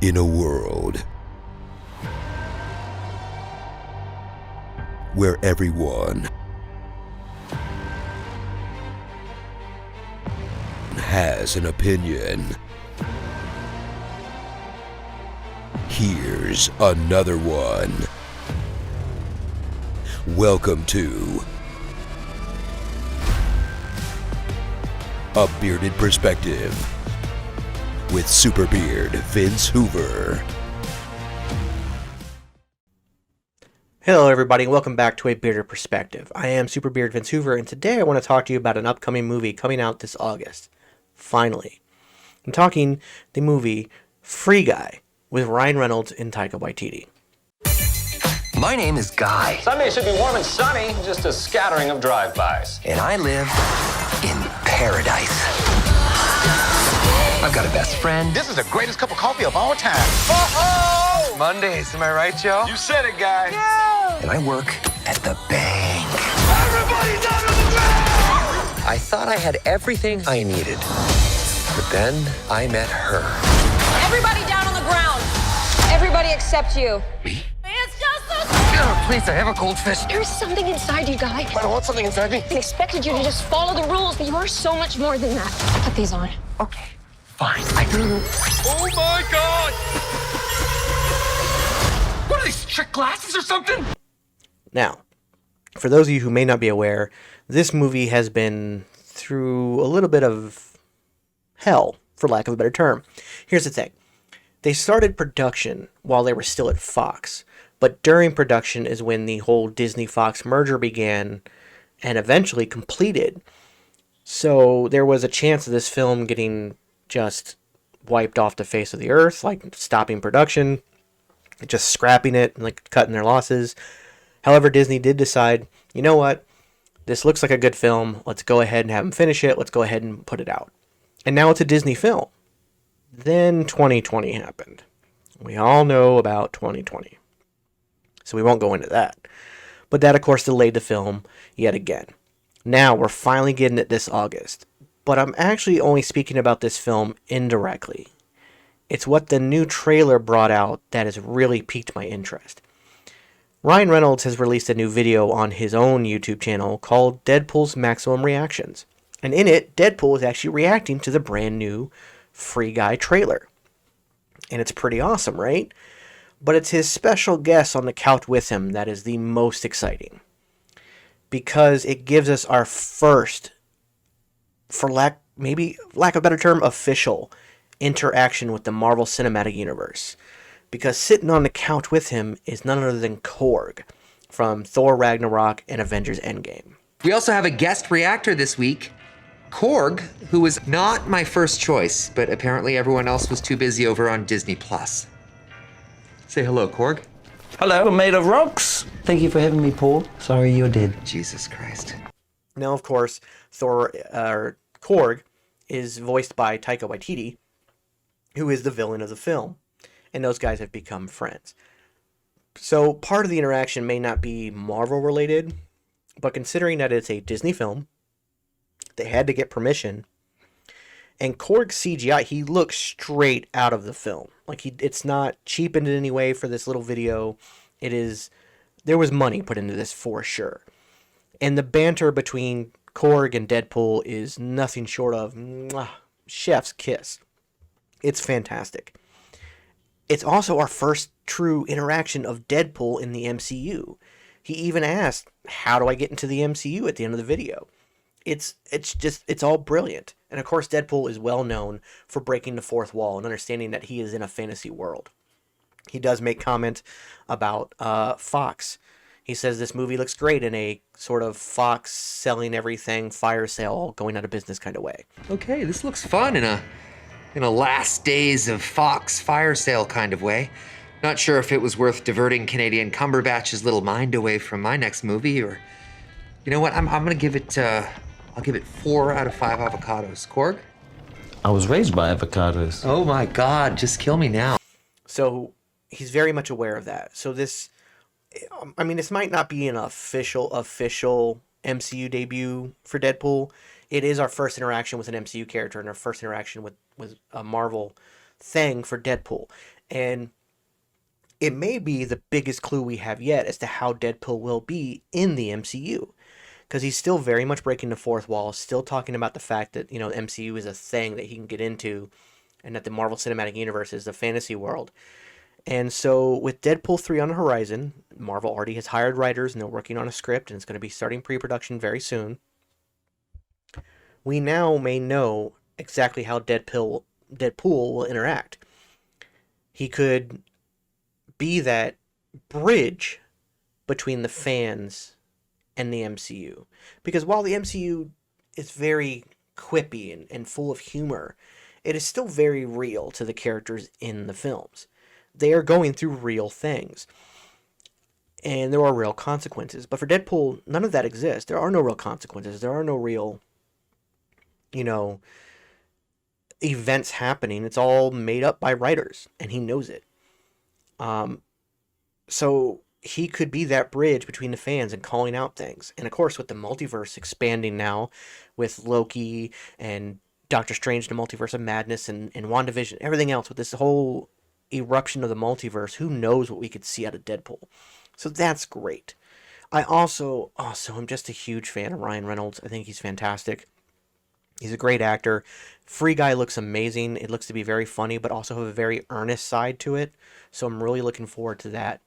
In a world where everyone has an opinion, here's another one. Welcome to A Bearded Perspective with SuperBeard Vince Hoover. Hello everybody, and welcome back to A Bearded Perspective. I am SuperBeard Vince Hoover, and today I want to talk to you about an upcoming movie coming out this August. Finally. I'm talking the movie Free Guy with Ryan Reynolds and Taika Waititi. My name is Guy. Sunday should be warm and sunny, just a scattering of drive-bys. And I live in paradise. I've got a best friend. This is the greatest cup of coffee of all time. Oh! Mondays, am I right, Joe? You said it, guy. Yeah! And I work at the bank. Everybody down on the ground! I thought I had everything I needed. But then I met her. Everybody down on the ground. Everybody except you. Me? It's just a... Oh, please, I have a goldfish. There's something inside you, Guy. I don't want something inside me. I expected you to just follow the rules, but you are so much more than that. Put these on. Okay, fine. Oh my God! What are these, trick glasses or something? Now, for those of you who may not be aware, this movie has been through a little bit of hell, for lack of a better term. Here's the thing. They started production while they were still at Fox, but during production is when the whole Disney-Fox merger began and eventually completed. So there was a chance of this film getting just wiped off the face of the earth, like stopping production, just scrapping it, like cutting their losses. However, Disney did decide, you know what, this looks like a good film, let's go ahead and have them finish it, let's go ahead and put it out. And now it's a Disney film. Then 2020 happened. We all know about 2020. So we won't go into that. But that, of course, delayed the film yet again. Now we're finally getting it this August. But I'm actually only speaking about this film indirectly. It's what the new trailer brought out that has really piqued my interest. Ryan Reynolds has released a new video on his own YouTube channel called Deadpool's Maximum Reactions. And in it, Deadpool is actually reacting to the brand new Free Guy trailer. And it's pretty awesome, right? But it's his special guest on the couch with him that is the most exciting. Because it gives us our first, for lack of a better term, official interaction with the Marvel Cinematic Universe. Because sitting on the couch with him is none other than Korg from Thor Ragnarok and Avengers Endgame. We also have a guest reactor this week, Korg, who was not my first choice, but apparently everyone else was too busy over on Disney+. Say hello, Korg. Hello, I'm made of rocks. Thank you for having me, Paul. Sorry you're dead. Jesus Christ. Now, of course, Korg is voiced by Taika Waititi, who is the villain of the film. And those guys have become friends. So part of the interaction may not be Marvel related, but considering that it's a Disney film, they had to get permission. And Korg's CGI, he looks straight out of the film. Like it's not cheapened in any way for this little video. There was money put into this for sure. And the banter between Korg and Deadpool is nothing short of chef's kiss. It's fantastic. It's also our first true interaction of Deadpool in the MCU. He even asked, how do I get into the MCU at the end of the video? It's all brilliant. And of course, Deadpool is well known for breaking the fourth wall and understanding that he is in a fantasy world. He does make comment about Fox. He says this movie looks great in a sort of Fox selling everything, fire sale, going out of business kind of way. Okay, this looks fun in a last days of Fox fire sale kind of way. Not sure if it was worth diverting Canadian Cumberbatch's little mind away from my next movie, or you know what? I'm gonna give it. I'll give it 4 out of 5 avocados. Korg? I was raised by avocados. Oh my God! Just kill me now. So he's very much aware of that. So this might not be an official MCU debut for Deadpool. It is our first interaction with an MCU character and our first interaction with a Marvel thing for Deadpool. And it may be the biggest clue we have yet as to how Deadpool will be in the MCU. Because he's still very much breaking the fourth wall, still talking about the fact that, you know, MCU is a thing that he can get into, and that the Marvel Cinematic Universe is a fantasy world. And so with Deadpool 3 on the horizon, Marvel already has hired writers and they're working on a script, and it's going to be starting pre-production very soon. We now may know exactly how Deadpool will interact. He could be that bridge between the fans and the MCU. Because while the MCU is very quippy and full of humor, it is still very real to the characters in the films. They are going through real things. And there are real consequences. But for Deadpool, none of that exists. There are no real consequences. There are no real, you know, events happening. It's all made up by writers, and he knows it. So he could be that bridge between the fans and calling out things. And of course, with the multiverse expanding now, with Loki and Doctor Strange, the Multiverse of Madness, and WandaVision, everything else, with this whole eruption of the multiverse, who knows what we could see out of Deadpool. So that's great. I also am just a huge fan of Ryan Reynolds. I think he's fantastic. He's a great actor. Free Guy looks amazing. It looks to be very funny, but also have a very earnest side to it. So I'm really looking forward to that.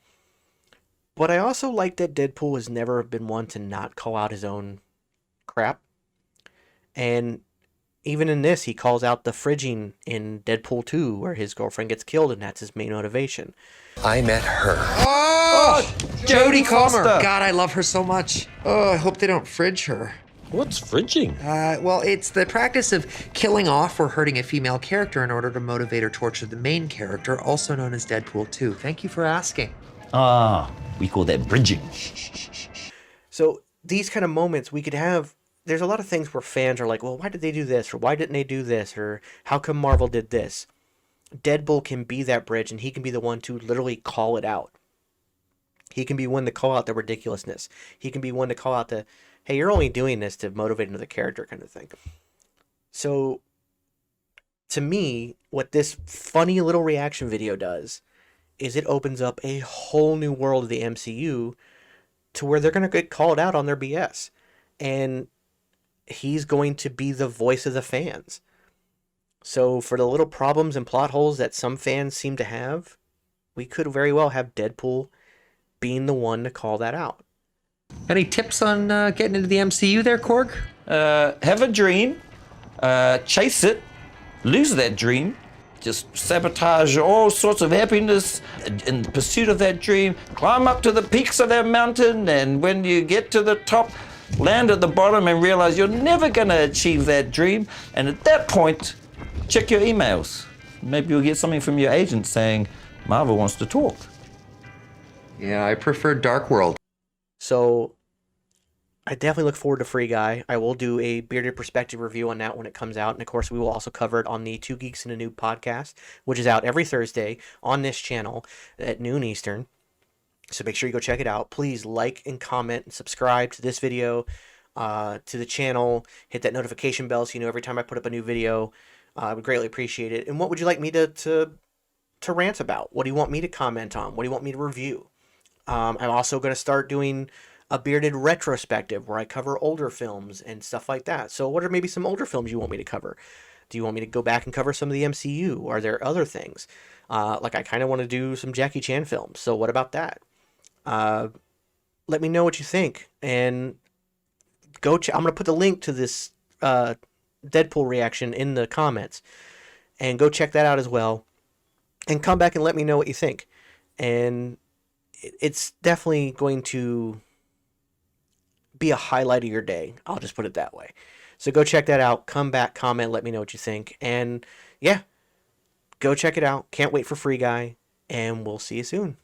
But I also like that Deadpool has never been one to not call out his own crap. And even in this, he calls out the fridging in Deadpool 2, where his girlfriend gets killed, and that's his main motivation. I met her. Oh, Jodie Comer. Foster. God, I love her so much. Oh, I hope they don't fridge her. What's fridging? Well, it's the practice of killing off or hurting a female character in order to motivate or torture the main character, also known as Deadpool 2. Thank you for asking. We call that bridging. So these kind of moments we could have, there's a lot of things where fans are like, well, why did they do this? Or why didn't they do this? Or how come Marvel did this? Deadpool can be that bridge, and he can be the one to literally call it out. He can be one to call out the ridiculousness. He can be one to call out the, hey, you're only doing this to motivate another character kind of thing. So to me, what this funny little reaction video does is it opens up a whole new world of the MCU to where they're going to get called out on their BS. And he's going to be the voice of the fans. So for the little problems and plot holes that some fans seem to have, we could very well have Deadpool being the one to call that out. Any tips on getting into the MCU there, Korg? Have a dream, chase it, lose that dream, just sabotage all sorts of happiness in pursuit of that dream, climb up to the peaks of that mountain, and when you get to the top, land at the bottom and realize you're never gonna achieve that dream. And at that point, check your emails. Maybe you'll get something from your agent saying, Marvel wants to talk. Yeah, I prefer Dark World. So I definitely look forward to Free Guy. I will do a Bearded Perspective review on that when it comes out. And of course, we will also cover it on the Two Geeks and a Noob podcast, which is out every Thursday on this channel at noon Eastern. So make sure you go check it out. Please like and comment and subscribe to this video, to the channel. Hit that notification bell so you know every time I put up a new video. I would greatly appreciate it. And what would you like me to rant about? What do you want me to comment on? What do you want me to review? I'm also going to start doing a Bearded retrospective where I cover older films and stuff like that. So what are maybe some older films you want me to cover? Do you want me to go back and cover some of the MCU? Are there other things? Like I kind of want to do some Jackie Chan films. So what about that? Let me know what you think. And go I'm going to put the link to this Deadpool reaction in the comments. And go check that out as well. And come back and let me know what you think. And it's definitely going to be a highlight of your day. I'll just put it that way. So go check that out. Come back, comment, let me know what you think. And yeah, go check it out. Can't wait for Free Guy. And we'll see you soon.